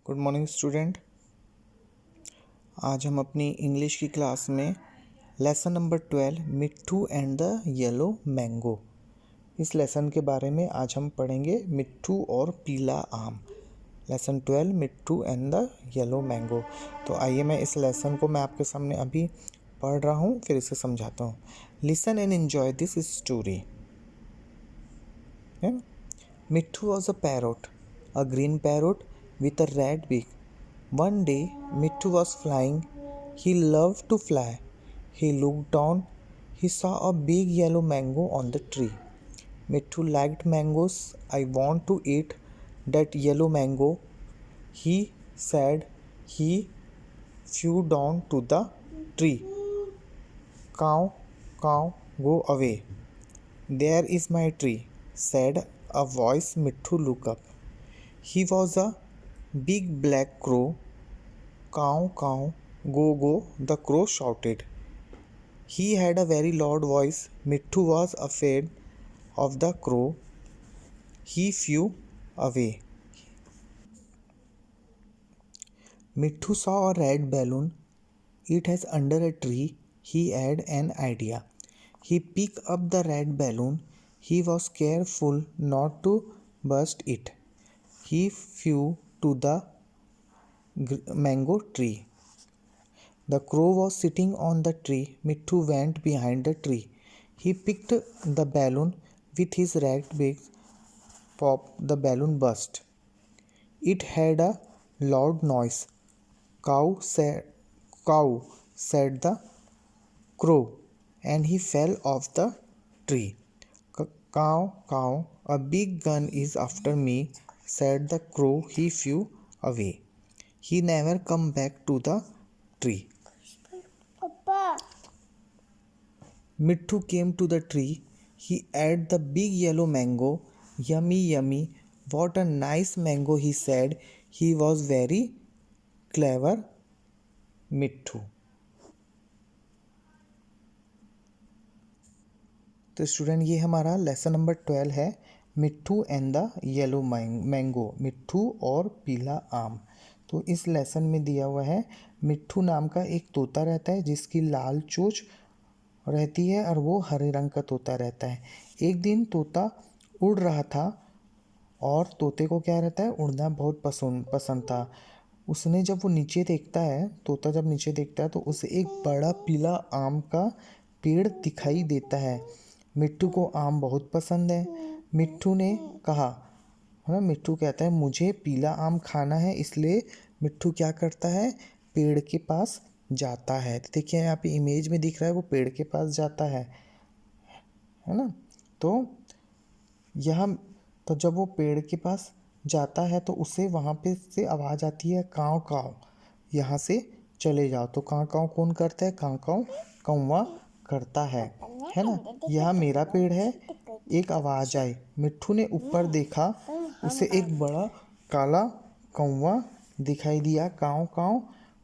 Good morning student. आज हम अपनी इंग्लिश की क्लास में lesson number 12 Mitthu and the yellow mango, इस लेसन के बारे में आज हम पढ़ेंगे। मिट्ठू और पीला आम। Lesson 12 Mitthu and the yellow mango. तो आइए मैं इस लेसन को मैं आपके सामने अभी पढ़ रहा हूँ, फिर इसे समझाता हूँ। Listen and enjoy this story. Mitthu was a parrot, a green parrot with a red beak. One day, Mittu was flying. He loved to fly. He looked down. He saw a big yellow mango on the tree. Mittu liked mangoes. I want to eat that yellow mango, he said. He flew down to the tree. Cow, cow, go away. There is my tree, said a voice. Mittu looked up. He was a big black crow. Cow, cow, go, go, the crow shouted. He had a very loud voice. Mittu was afraid of the crow. He flew away. Mittu saw a red balloon. It was under a tree. He had an idea. He picked up the red balloon. He was careful not to burst it. He flew to the mango tree. The crow was sitting on the tree. Mittu went behind the tree. He picked the balloon with his red beak. Pop, the balloon burst. It had a loud noise. Cow, said the crow, and he fell off the tree. Cow, cow, a big gun is after me, said the crow. He flew away. He never come back to the tree. Mittu came to the tree. He ate the big yellow mango. Yummy, yummy. What a nice mango, he said. He was very clever, Mittu. तो student, ये हमारा lesson number 12 है, मिट्ठू and the yellow mango. मिट्ठू और पीला आम। तो इस lesson में दिया हुआ है, मिट्ठू नाम का एक तोता रहता है जिसकी लाल चोंच रहती है और वो हरे रंग का तोता रहता है। एक दिन तोता उड़ रहा था और तोते को क्या रहता है, उड़ना बहुत पसंद था। उसने जब वो नीचे देखता है, तोता जब नीचे देखता है तो उसे एक बड़ा पीला आम का पेड़ दिखाई देता है। मिट्ठू को आम बहुत पसंद है। मिट्ठू ने कहा, है ना, मिट्ठू कहता है मुझे पीला आम खाना है। इसलिए मिट्ठू क्या करता है, पेड़ के पास जाता है। तो देखिए यहाँ पे इमेज में दिख रहा है, वो पेड़ के पास जाता है ना। तो यह तो जब वो पेड़ के पास जाता है तो उसे वहाँ पे से आवाज़ आती है, काव काव, यहाँ से चले जाओ। तो काव काव कौन करता है, काव काव कौवा करता है ना। यह मेरा पेड़ है, एक आवाज़ आई। मिट्ठू ने ऊपर देखा, उसे एक बड़ा काला कौवा दिखाई दिया। काव काव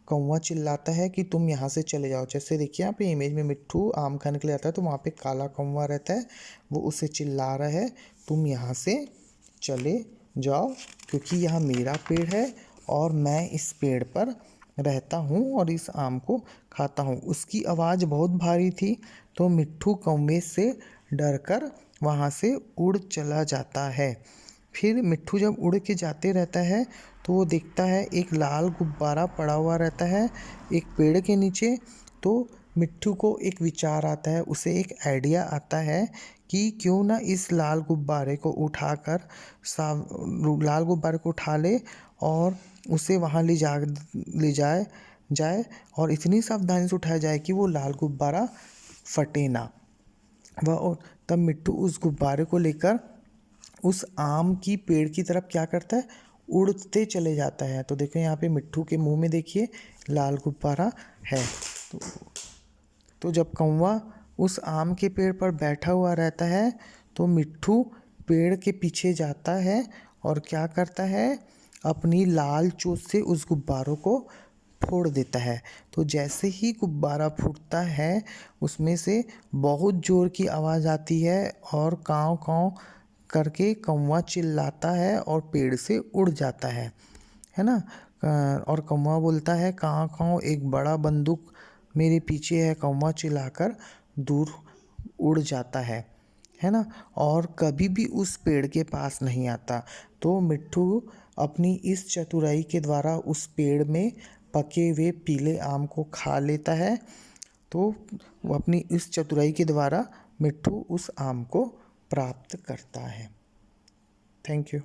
कौवा चिल्लाता है कि तुम यहाँ से चले जाओ। जैसे देखिए यहाँ पे इमेज में मिट्ठू आम खाने के लिए आता है, तो वहाँ पे काला कौवा रहता है, वो उसे चिल्ला रहा है तुम यहाँ से चले जाओ, क्योंकि यह मेरा पेड़ है और मैं इस पेड़ पर रहता हूँ और इस आम को खाता हूँ। उसकी आवाज़ बहुत भारी थी, तो मिट्ठू कौवे से डरकर वहाँ से उड़ चला जाता है। फिर मिट्ठू जब उड़ के जाते रहता है तो वो देखता है एक लाल गुब्बारा पड़ा हुआ रहता है एक पेड़ के नीचे। तो मिट्ठू को एक विचार आता है, उसे एक आइडिया आता है कि क्यों ना इस लाल गुब्बारे को उठा ले और उसे वहाँ ले जाए और इतनी सावधानी से उठाया जाए कि वो लाल गुब्बारा फटे ना। और तब मिट्ठू उस गुब्बारे को लेकर उस आम की पेड़ की तरफ क्या करता है, उड़ते चले जाता है। तो देखो यहाँ पे मिट्ठू के मुंह में देखिए लाल गुब्बारा है। तो जब कौवा उस आम के पेड़ पर बैठा हुआ रहता है तो मिट्ठू पेड़ के पीछे जाता है और क्या करता है, अपनी लाल चोंच से उस गुब्बारों को फोड़ देता है। तो जैसे ही गुब्बारा फूटता है उसमें से बहुत ज़ोर की आवाज़ आती है और काँव काँव करके कौवा चिल्लाता है और पेड़ से उड़ जाता है ना। और कौवा बोलता है काऊ काऊ एक बड़ा बंदूक मेरे पीछे है, कौवा चिल्लाकर दूर उड़ जाता है ना। और कभी भी उस पेड़ के पास नहीं आता। तो मिट्ठू अपनी इस चतुराई के द्वारा उस पेड़ में पके हुए पीले आम को खा लेता है। तो वो अपनी इस चतुराई के द्वारा मिट्ठू उस आम को प्राप्त करता है। Thank you.